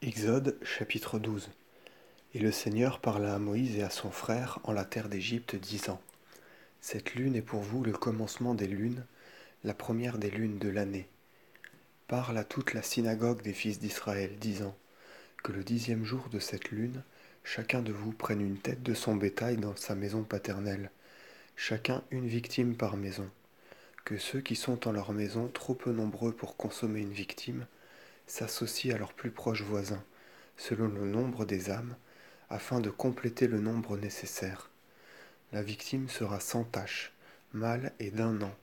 Exode chapitre 12. Et le Seigneur parla à Moïse et à son frère en la terre d'Égypte, disant: Cette lune est pour vous le commencement des lunes, la première des lunes de l'année. Parle à toute la synagogue des fils d'Israël, disant: Que le 10e jour de cette lune, chacun de vous prenne une tête de son bétail dans sa maison paternelle, chacun une victime par maison. Que ceux qui sont en leur maison trop peu nombreux pour consommer une victime s'associent à leurs plus proches voisins, selon le nombre des âmes, afin de compléter le nombre nécessaire. La victime sera sans tache, mâle et d'1 an.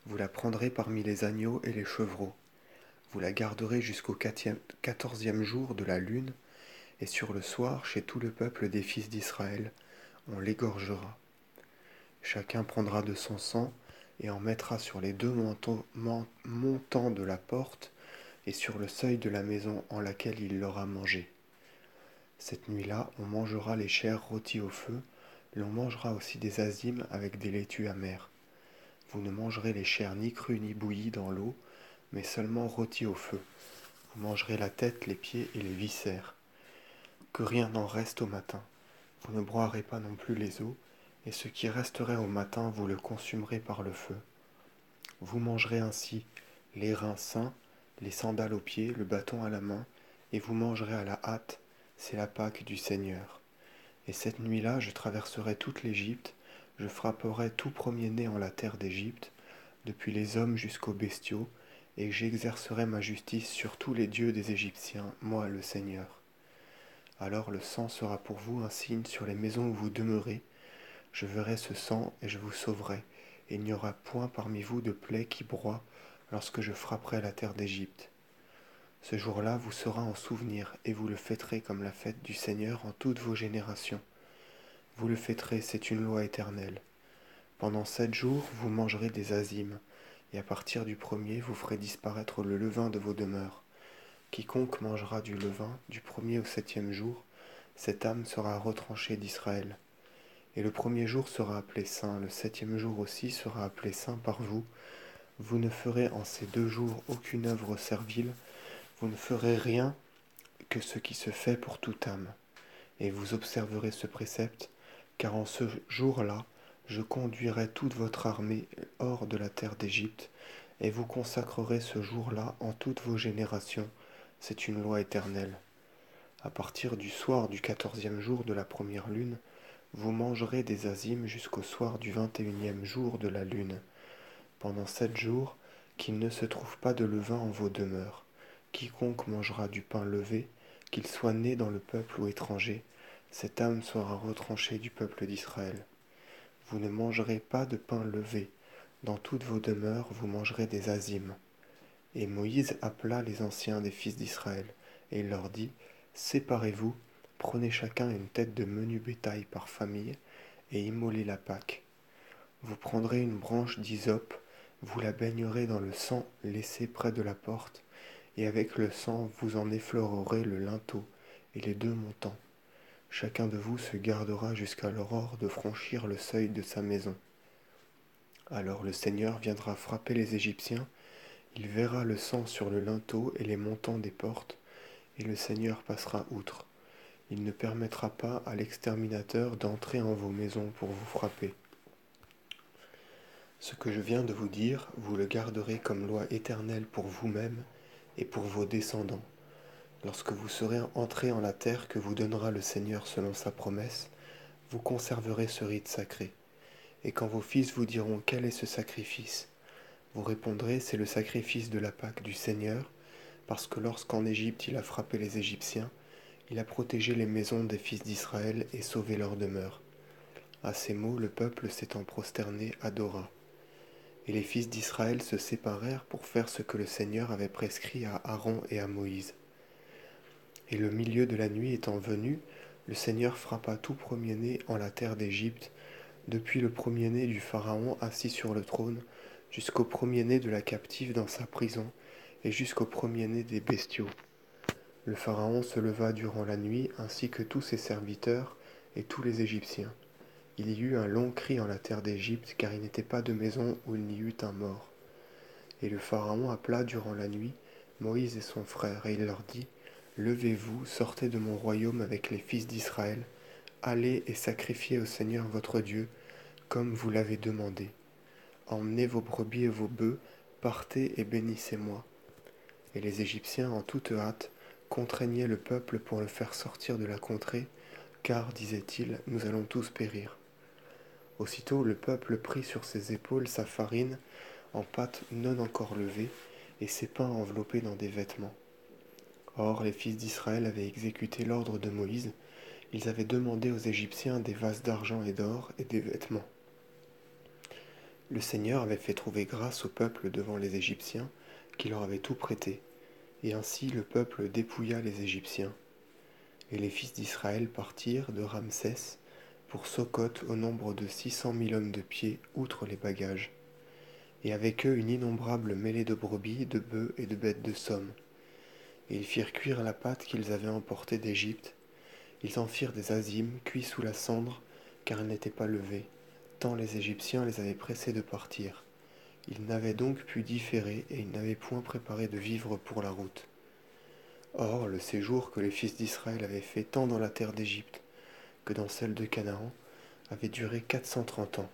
Vous la prendrez parmi les agneaux et les chevreaux. Vous la garderez jusqu'au 14e jour de la lune, et sur le soir, chez tout le peuple des fils d'Israël, on l'égorgera. Chacun prendra de son sang et en mettra sur les 2 montants de la porte et sur le seuil de la maison en laquelle il l'aura mangé. Cette nuit-là, on mangera les chairs rôties au feu, l'on mangera aussi des azimes avec des laitues amères. Vous ne mangerez les chairs ni crues ni bouillies dans l'eau, mais seulement rôties au feu. Vous mangerez la tête, les pieds et les viscères. Que rien n'en reste au matin. Vous ne broierez pas non plus les os, et ce qui resterait au matin, vous le consumerez par le feu. Vous mangerez ainsi les reins sains, les sandales aux pieds, le bâton à la main, et vous mangerez à la hâte, c'est la Pâque du Seigneur. Et cette nuit-là, je traverserai toute l'Égypte, je frapperai tout premier-né en la terre d'Égypte, depuis les hommes jusqu'aux bestiaux, et j'exercerai ma justice sur tous les dieux des Égyptiens, moi le Seigneur. Alors le sang sera pour vous un signe sur les maisons où vous demeurez. Je verrai ce sang et je vous sauverai, et il n'y aura point parmi vous de plaie qui broie lorsque je frapperai la terre d'Égypte. Ce jour-là vous sera en souvenir, et vous le fêterez comme la fête du Seigneur en toutes vos générations. Vous le fêterez, c'est une loi éternelle. Pendant 7 jours, vous mangerez des azimes, et à partir du premier, vous ferez disparaître le levain de vos demeures. Quiconque mangera du levain, du premier au 7e jour, cette âme sera retranchée d'Israël. Et le premier jour sera appelé saint, le 7e jour aussi sera appelé saint par vous. Vous ne ferez en ces 2 jours aucune œuvre servile, vous ne ferez rien que ce qui se fait pour toute âme. Et vous observerez ce précepte, car en ce jour-là, je conduirai toute votre armée hors de la terre d'Égypte, et vous consacrerez ce jour-là en toutes vos générations. C'est une loi éternelle. À partir du soir du 14e jour de la première lune, vous mangerez des azimes jusqu'au soir du 21e jour de la lune. Pendant 7 jours, qu'il ne se trouve pas de levain en vos demeures. Quiconque mangera du pain levé, qu'il soit né dans le peuple ou étranger, cette âme sera retranchée du peuple d'Israël. Vous ne mangerez pas de pain levé. Dans toutes vos demeures, vous mangerez des azimes. Et Moïse appela les anciens des fils d'Israël, et il leur dit: Séparez-vous, prenez chacun une tête de menu bétail par famille, et immolez la Pâque. Vous prendrez une branche d'hysope, vous la baignerez dans le sang laissé près de la porte, et avec le sang vous en effleurerez le linteau et les 2 montants. Chacun de vous se gardera jusqu'à l'aurore de franchir le seuil de sa maison. Alors le Seigneur viendra frapper les Égyptiens, il verra le sang sur le linteau et les montants des portes, et le Seigneur passera outre. Il ne permettra pas à l'exterminateur d'entrer en vos maisons pour vous frapper. Ce que je viens de vous dire, vous le garderez comme loi éternelle pour vous-même et pour vos descendants. Lorsque vous serez entrés en la terre que vous donnera le Seigneur selon sa promesse, vous conserverez ce rite sacré. Et quand vos fils vous diront: Quel est ce sacrifice? Vous répondrez: C'est le sacrifice de la Pâque du Seigneur, parce que lorsqu'en Égypte il a frappé les Égyptiens, il a protégé les maisons des fils d'Israël et sauvé leur demeure. À ces mots, le peuple s'étant prosterné adora. Et les fils d'Israël se séparèrent pour faire ce que le Seigneur avait prescrit à Aaron et à Moïse. Et le milieu de la nuit étant venu, le Seigneur frappa tout premier-né en la terre d'Égypte, depuis le premier-né du Pharaon assis sur le trône, jusqu'au premier-né de la captive dans sa prison, et jusqu'au premier-né des bestiaux. Le Pharaon se leva durant la nuit, ainsi que tous ses serviteurs et tous les Égyptiens. Il y eut un long cri en la terre d'Égypte, car il n'était pas de maison où il n'y eût un mort. Et le Pharaon appela durant la nuit Moïse et son frère, et il leur dit: Levez-vous, sortez de mon royaume avec les fils d'Israël, allez et sacrifiez au Seigneur votre Dieu, comme vous l'avez demandé. Emmenez vos brebis et vos bœufs, partez et bénissez-moi. » Et les Égyptiens, en toute hâte, contraignaient le peuple pour le faire sortir de la contrée, car, disaient-ils, nous allons tous périr. Aussitôt le peuple prit sur ses épaules sa farine en pâte non encore levée, et ses pains enveloppés dans des vêtements. Or les fils d'Israël avaient exécuté l'ordre de Moïse, ils avaient demandé aux Égyptiens des vases d'argent et d'or et des vêtements. Le Seigneur avait fait trouver grâce au peuple devant les Égyptiens, qui leur avaient tout prêté, et ainsi le peuple dépouilla les Égyptiens. Et les fils d'Israël partirent de Ramsès pour Socoth au nombre de 600 000 hommes de pied, outre les bagages, et avec eux une innombrable mêlée de brebis, de bœufs et de bêtes de somme. Et ils firent cuire la pâte qu'ils avaient emportée d'Égypte. Ils en firent des azimes cuits sous la cendre, car elle n'était pas levée, tant les Égyptiens les avaient pressés de partir. Ils n'avaient donc pu différer, et ils n'avaient point préparé de vivres pour la route. Or, le séjour que les fils d'Israël avaient fait tant dans la terre d'Égypte que dans celle de Canaan avait duré 430 ans.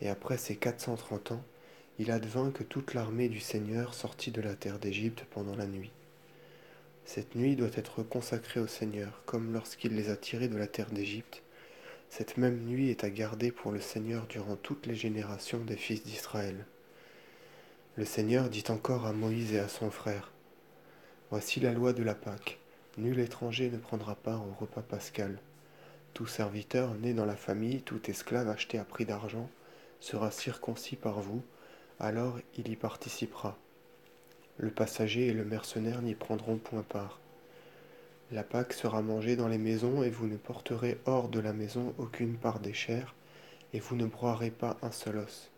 Et après ces 430 ans, il advint que toute l'armée du Seigneur sortit de la terre d'Égypte pendant la nuit. Cette nuit doit être consacrée au Seigneur, comme lorsqu'il les a tirés de la terre d'Égypte. Cette même nuit est à garder pour le Seigneur durant toutes les générations des fils d'Israël. Le Seigneur dit encore à Moïse et à son frère, « Voici la loi de la Pâque. Nul étranger ne prendra part au repas pascal. Tout serviteur né dans la famille, tout esclave acheté à prix d'argent, sera circoncis par vous, alors il y participera. Le passager et le mercenaire n'y prendront point part. La Pâque sera mangée dans les maisons, et vous ne porterez hors de la maison aucune part des chairs, et vous ne broierez pas un seul os.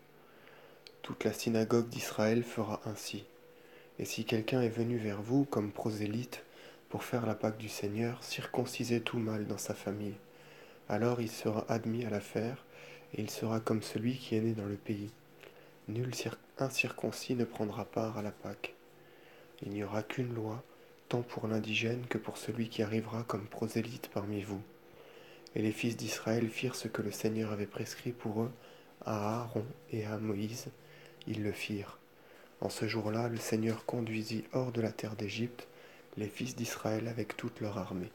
Toute la synagogue d'Israël fera ainsi. Et si quelqu'un est venu vers vous comme prosélyte pour faire la Pâque du Seigneur, circoncisez tout mâle dans sa famille. Alors il sera admis à la faire, et il sera comme celui qui est né dans le pays. Nul incirconcis ne prendra part à la Pâque. Il n'y aura qu'une loi, tant pour l'indigène que pour celui qui arrivera comme prosélyte parmi vous. » Et les fils d'Israël firent ce que le Seigneur avait prescrit pour eux à Aaron et à Moïse. Ils le firent. En ce jour-là, le Seigneur conduisit hors de la terre d'Égypte les fils d'Israël avec toute leur armée.